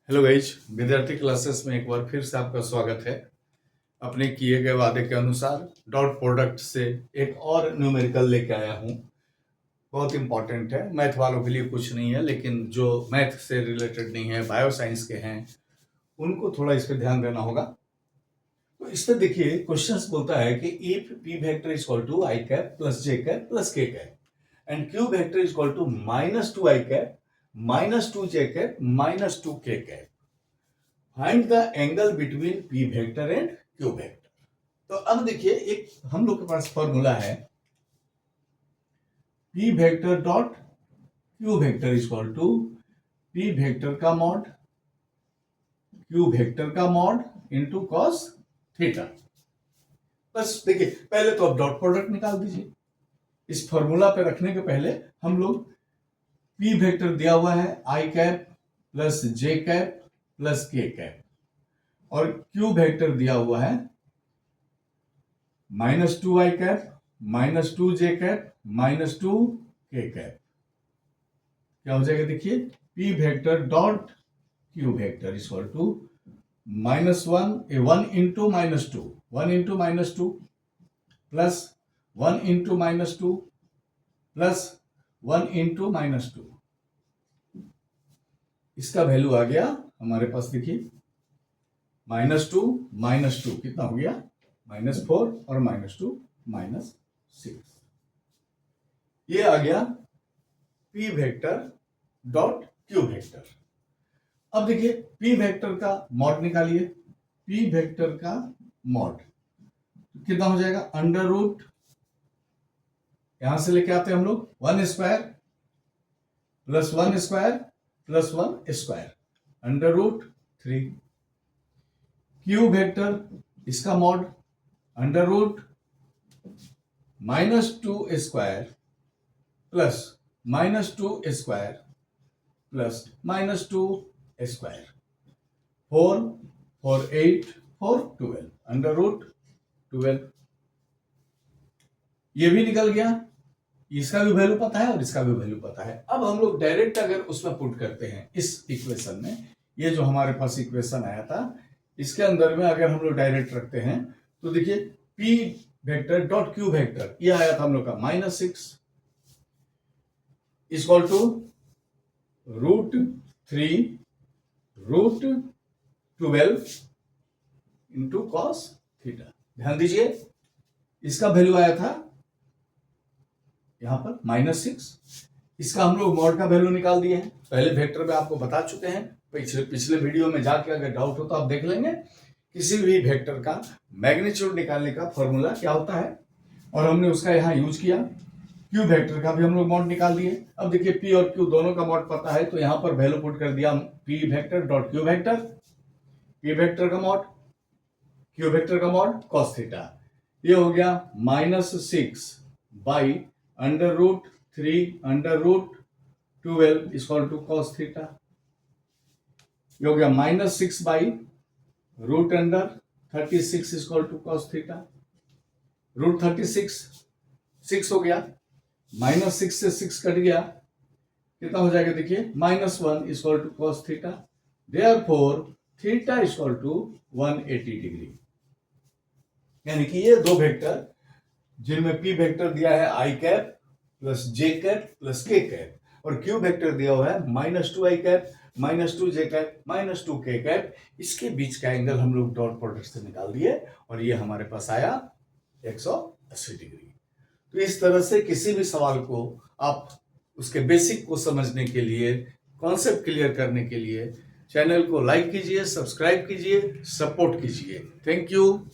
Hello guys, विद्यार्थी classes में एक बार फिर से आपका स्वागत है। अपने किए गए वादे के अनुसार डॉट प्रोडक्ट से एक और न्यूमेरिकल लेके आया हूँ। बहुत इंपॉर्टेंट है, मैथ वालों के लिए कुछ नहीं है, लेकिन जो मैथ से रिलेटेड नहीं है, बायो साइंस के हैं, उनको थोड़ा इस पर ध्यान देना होगा। तो इस पर देखिए, क्वेश्चन बोलता है कि if P vector is equal to I cap plus J cap plus K cap and Q vector is equal to minus two I cap minus two J cap minus two K cap, find the angle between P vector and Q vector. तो अब देखिए, एक हम लोग के पास formula है P vector dot Q vector is equal to P vector का मॉड क्यू वेक्टर का मॉड इनटू कॉस थीटा। बस देखिए, पहले तो अब डॉट प्रोडक्ट निकाल दीजिए। इस फॉर्मूला पे रखने के पहले हम लोग पी वेक्टर दिया हुआ है I cap plus J cap plus K cap, और क्यू वेक्टर दिया हुआ है minus two I cap minus two J cap minus two K cap. क्या हो जाएगा देखिए, P vector dot Q vector is equal to minus one into minus two plus one into minus two plus one into minus two. इसका value आ गया हमारे पास, देखिए माइनस टू कितना हो गया, माइनस फोर और माइनस टू माइनस सिक्स। ये आ गया P vector dot Q vector. अब देखिए, पी वेक्टर का मॉड निकालिए। पी वेक्टर का मॉड कितना हो जाएगा, अंडर रूट, यहां से लेके आते हैं हम लोग one square plus one square plus one square, under root three. Q vector इसका mod under root minus two square plus minus two square plus minus two square, four four eight four twelve, under root twelve. ये भी निकल गया, इसका भी value पता है और इसका भी वैल्यू पता है। अब हम लोग डायरेक्ट अगर उसमें पुट करते हैं इस इक्वेशन में, ये जो हमारे पास इक्वेशन आया था इसके अंदर में अगर हम लोग डायरेक्ट रखते हैं तो देखिए P vector dot Q vector, ये आया था हम लोग का minus six equal to root three root twelve into cos theta. ध्यान दीजिए, इसका वैल्यू आया था यहां पर माइनस सिक्स, इसका हम लोग मॉड का वैल्यू निकाल दिए हैं। पहले वेक्टर में आपको बता चुके हैं, पिछले वीडियो में जाके अगर डाउट हो तो आप देख लेंगे। किसी भी वेक्टर का मैग्नीट्यूड निकालने का फॉर्मूला क्या होता है, और हमने उसका यहां यूज किया। क्यू वेक्टर का भी हम लोग मॉड निकाल दिए। अब देखिए, पी और क्यू दोनों का मॉड पता है, तो यहां पर वैल्यू पुट कर दिया P vector dot Q vector, P vector का मॉड क्यू वेक्टर का मॉड कॉस थीटा। ये हो गया minus six by under root three under root twelve equal to cos theta. ये हो गया minus six by root under 36 equal to cos theta. Root 36 6 हो गया, माइनस सिक्स से सिक्स कट गया, कितना हो जाएगा देखिए, minus one equal to cos theta. Therefore theta equal to 180 degree. यानी कि ये दो वेक्टर जिनमें पी वेक्टर दिया है I cap plus J cap plus K cap, और क्यू वेक्टर दिया हुआ है minus two I cap minus two J cap minus two K cap, इसके बीच का एंगल हम लोग डॉट प्रोडक्ट से निकाल दिए और ये हमारे पास आया 180 डिग्री। तो इस तरह से किसी भी सवाल को आप उसके बेसिक को समझने के लिए, कॉन्सेप्ट क्लियर करने के लिए चैनल को लाइक कीजिए, सब्सक्राइब कीजिए, सपोर्ट कीजिए। Thank you.